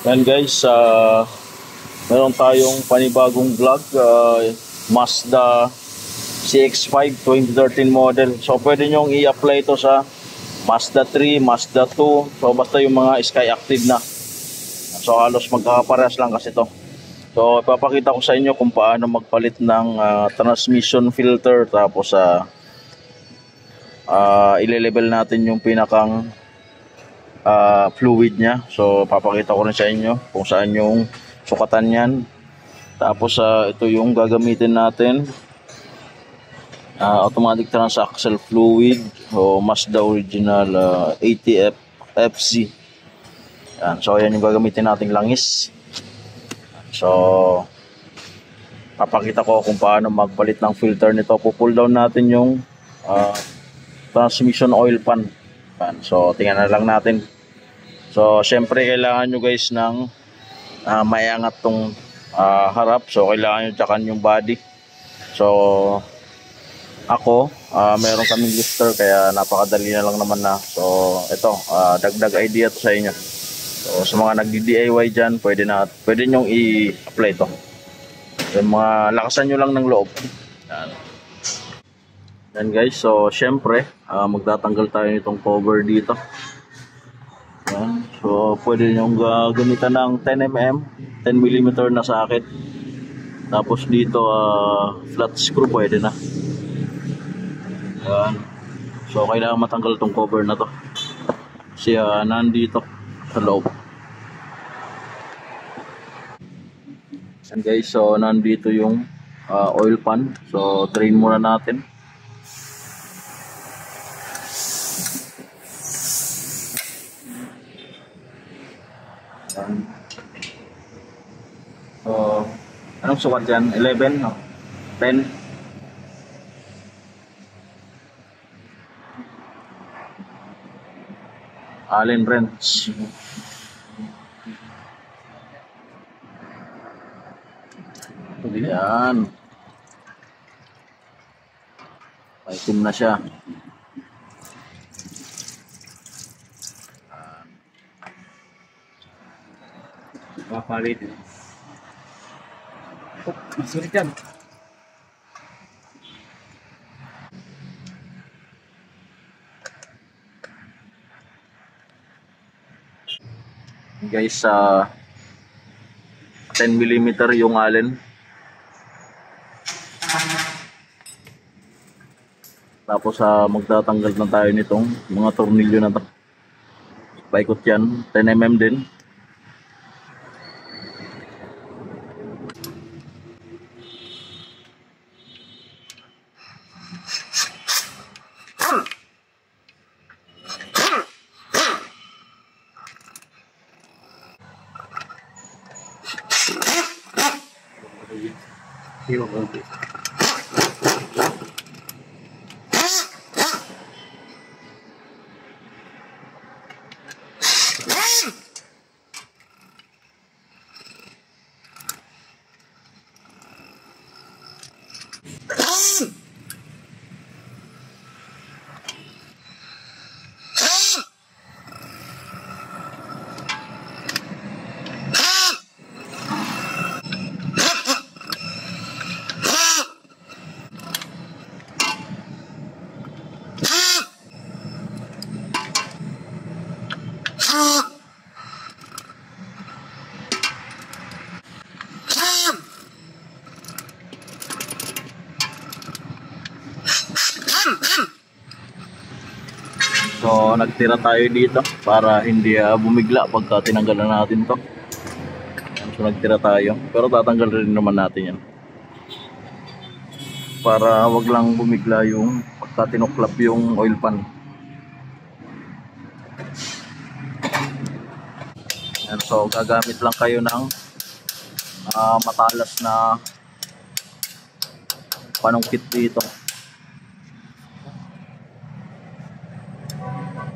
Yan guys, meron tayong panibagong vlog, Mazda CX-5 2013 model. So pwede nyong i-apply ito sa Mazda 3, Mazda 2, so basta yung mga Sky Active na. So halos magkakaparehas lang kasi ito. So ipapakita ko sa inyo kung paano magpalit ng transmission filter, tapos ile-level natin yung pinakang fluid niya. So papakita ko rin sa inyo kung saan yung sukatan niyan. Tapos ito yung gagamitin natin, automatic transaxle fluid o Mazda original 80F FC. Yan. So yan yung gagamitin nating langis. So papakita ko kung paano magpalit ng filter nito. Pull down natin yung transmission oil pan. So tingnan na lang natin. So syempre kailangan nyo guys ng maiangat tong harap. So kailangan nyo tsakan yung body. So ako meron kaming lifter kaya napakadali na lang naman na. So ito dagdag idea to sa inyo. So sa mga nagdi-DIY dyan, pwede nyong i-apply to. So mga lakasan nyo lang ng loob. Yan guys, so syempre magtatanggal tayo nitong cover dito. Yan. So pwede nyong gamitan ng 10mm 10mm na socket. Tapos dito flat screw pwede na. Yan. So kailangan matanggal itong cover na to kasi nandito sa loob. Yan guys, so nandito yung oil pan. So drain muna natin. So, anong sukat dyan? 11? No? 10? Allen wrench. Yan. Paitim na siya. Papalit. Oh, masulit yan. Guys, 10mm yung allen. Tapos magtatanggal na tayo nitong mga tornilyo na to. Paikot yan, 10mm din. So nagtira tayo dito para hindi bumigla pagka tinanggalan natin to. So nagtira tayo, pero tatanggal rin naman natin yan para wag lang bumigla yung pagka tinuklap yung oil pan. And so gagamit lang kayo ng matalas na panungkit dito.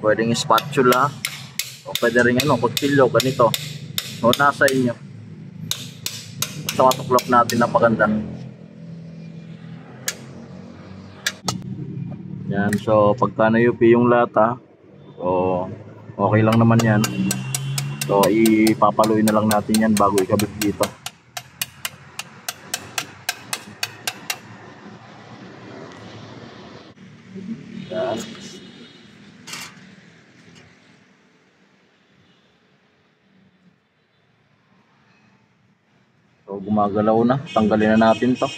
Pwedeng spatula o pwede rin kutsilyo, ganito. So nasa inyo. Basta matuklap natin na maganda. Yan, so pagka na-UP yung lata, so okay lang naman yan. So ipapaluin na lang natin yan bago ikabit dito. Yan. So gumagalaw na, tanggalin na natin to.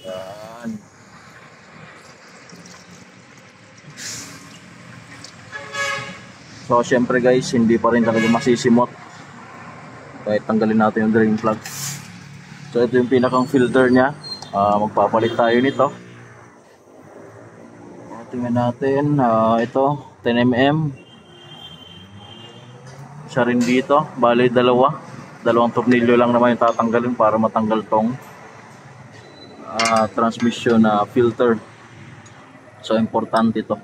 Yan. So syempre guys, hindi pa rin talaga masisimot kahit tanggalin natin yung drain plug. So ito yung pinakang filter nya. Magpapalit tayo nito. Tingnan natin, ito 10mm. Isa rin dito, bali dalawang tornilyo lang naman yung tatanggalin para matanggal tong transmission na filter. So importante ito.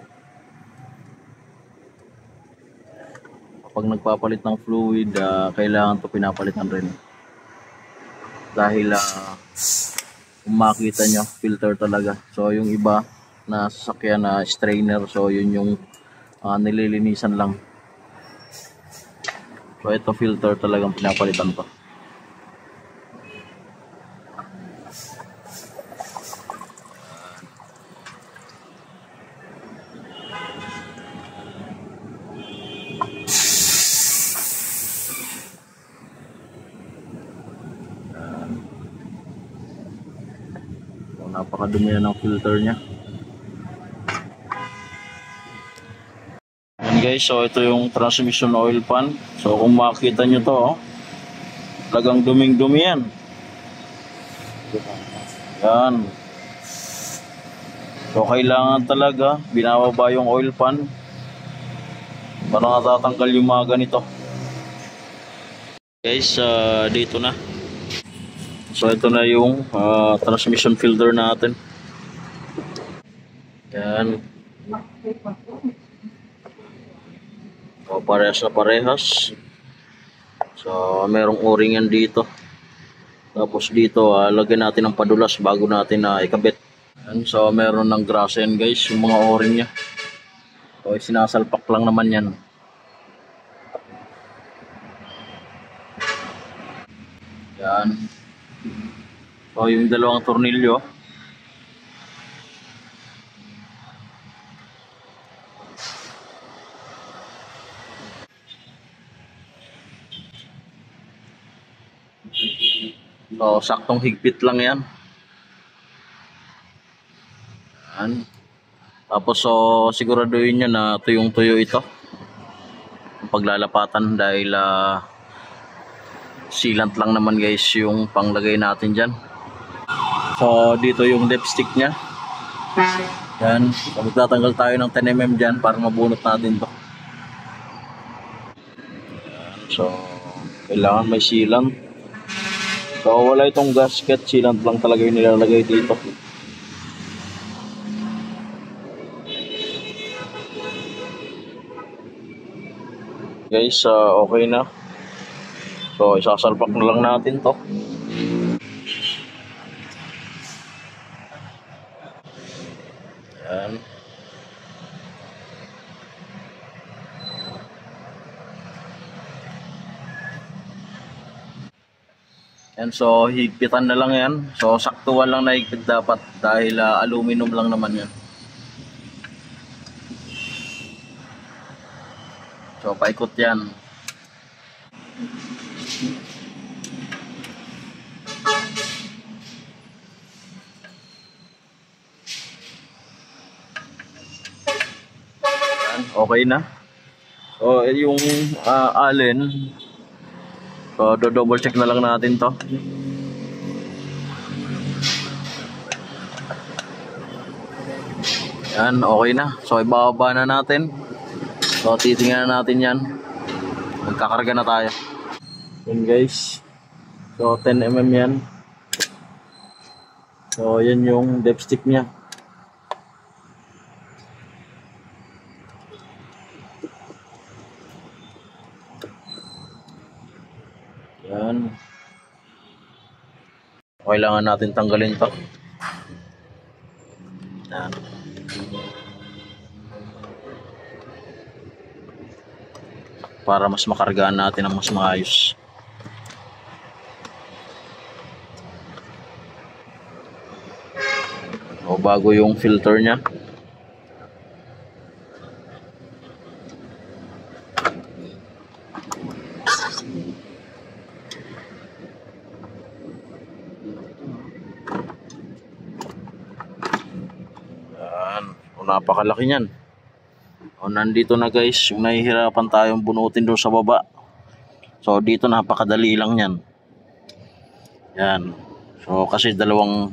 Kapag nagpapalit ng fluid, kailangan ito pinapalitan rin. Dahil kung makita nyo, filter talaga. So yung iba na sasakyan na strainer, so yun yung nililinisan lang. So ito filter talagang pinapalitan to. Napakadumi na ng filter nya. Yan guys, so ito yung transmission oil pan. So kung makita nyo to, talagang duming-dumi yan. Yan. So kailangan talaga binababa yung oil pan para natatanggal yung mga ganito. Guys, dito na. So ito na yung transmission filter natin. Yan. So parehas na parehas. So merong o-ring yan dito. Tapos dito lagyan natin ng padulas bago natin ikabit. Yan. So meron ng grass yan guys, yung mga o-ring nya. So sinasalpak lang naman yan. Yan. So yung dalawang tornilyo, so saktong higpit lang yan. Yan. Tapos so siguraduhin nyo na tuyong-tuyo ito ang paglalapatan dahil sealant lang naman guys yung panglagay natin dyan. So dito yung dipstick nya. Yan. So magtatanggal tayo ng 10mm dyan para mabunot natin to. Yan. So kailangan may sealant. So wala itong gasket, sealant lang talaga yung nilalagay dito. Guys, okay na. So isasalpak na lang natin to. Yan. Yan, so higpitan na lang yan. So saktuan lang na higpit dapat dahil aluminum lang naman yan. So paikot yan. Okay na. So yung allen, so double check na lang natin to. Yan, okay na. So ibababa na natin. So titingnan na natin yan. Magkakarga na tayo. Yan guys. So 10mm yan. So yan yung dipstick nya. Yan. Kailangan natin tanggalin to. Yan. Para mas makargaan natin ang mas maayos. O bago yung filter niya. Yan. O napakalaki niyan. O nandito na guys, yung nahihirapan tayong bunutin doon sa baba. So dito napakadali lang yan. Yan. So kasi dalawang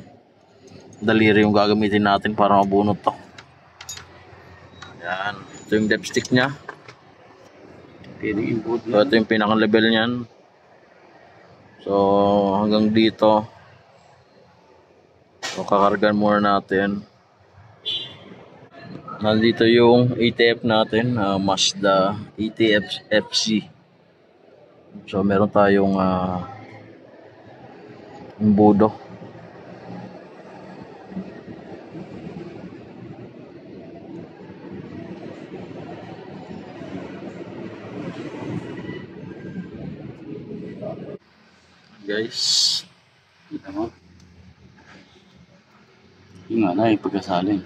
daliri yung gagamitin natin para mabunot to. Yan. Ito yung depth stick nya. So ito yung pinakang level nyan. So hanggang dito. So kakargan muna natin. Nandito yung ATF natin, Mazda ATF FC. So meron tayong embudo. Guys, Kita mo? Yung nga na, pagkasaling.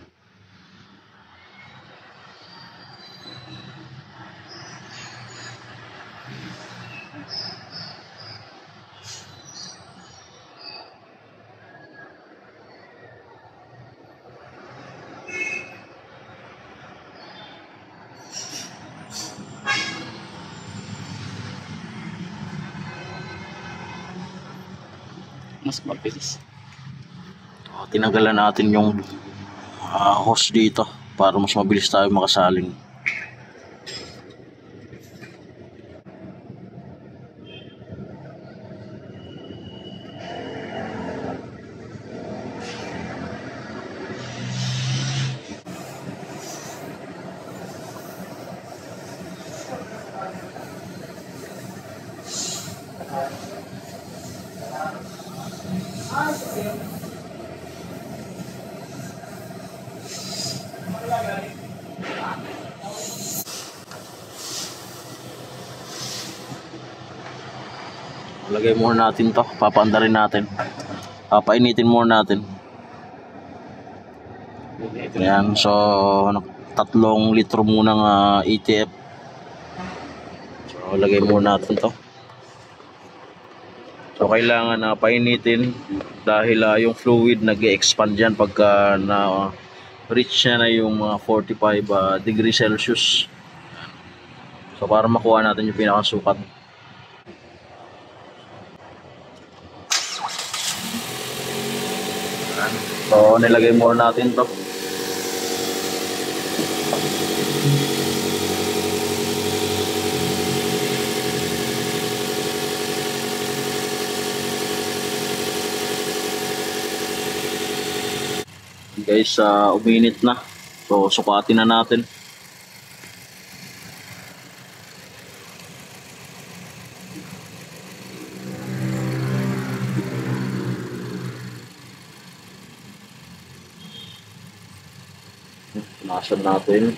Mas mabilis. tinanggalan natin yung hose dito para mas mabilis tayo makasaling. Lagay muna natin to, papaandarin natin, papainitin muna natin. Ayan, so 3 litro muna ng ATF. So lagay muna natin to. So kailangan painitin dahil yung fluid nag-expand yan pagka na reach na yung 45 degrees Celsius. So para makuha natin yung pinakasukat. So nilagay muna natin to. Guys, uminit na. So sukatin na natin. Punasan natin.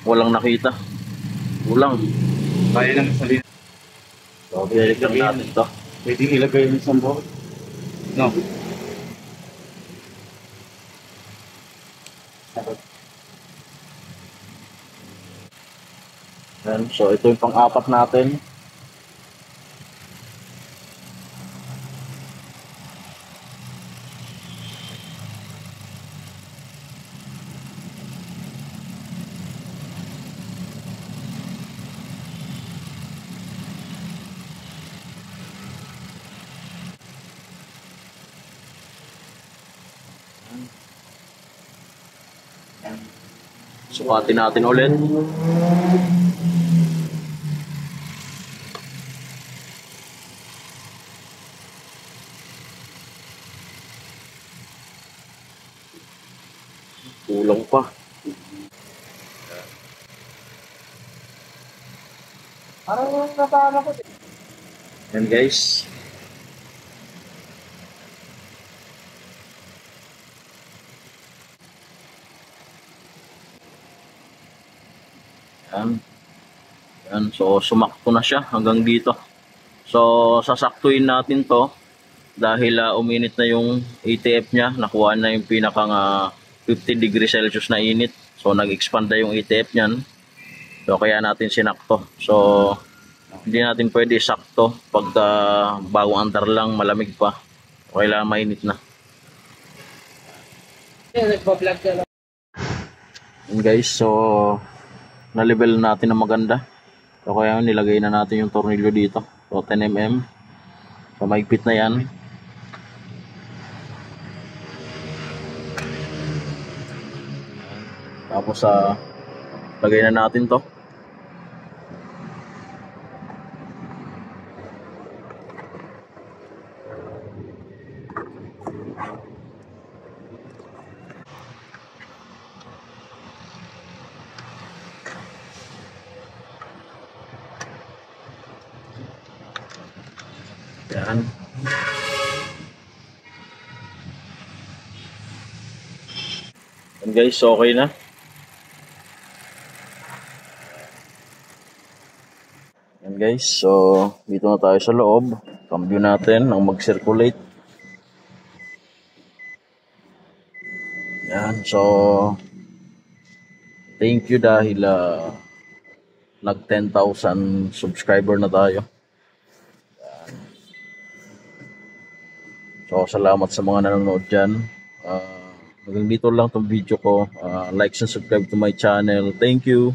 Walang nakita. Kulang. Kaya lang sa lina. So, balik lang natin to. Pwede ilagay yung isang buhok. No. Yan. So, ito yung pang-apat natin. Sukatin natin ulit. Kulang gumalaw pa. Parang natama ko. Yan guys. Yan. Yan. So sumakto na siya hanggang dito. So sasaktuin natin to dahil uminit na yung ATF niya. Nakuha na yung pinakang 50 degrees Celsius na init. So nag-expand na yung ATF niyan. So kaya natin sinakto. So hindi natin pwede sakto pagka bagong andar lang, malamig pa. Kailangan mainit na. Nagpa-vlog ka lang. Yun guys, so na-level natin na maganda. So kaya nilagay na natin yung tornilyo dito. So 10mm. So mahigpit na yan. Tapos lagay na natin to. Yan. Yan guys, okay na. Yan guys, so dito na tayo sa loob. Cambio natin ang mag-circulate. Yan, so thank you dahil nag 10,000 subscriber na tayo. So, salamat sa mga nanonood dyan. Hanggang dito lang itong video ko. Like and subscribe to my channel. Thank you.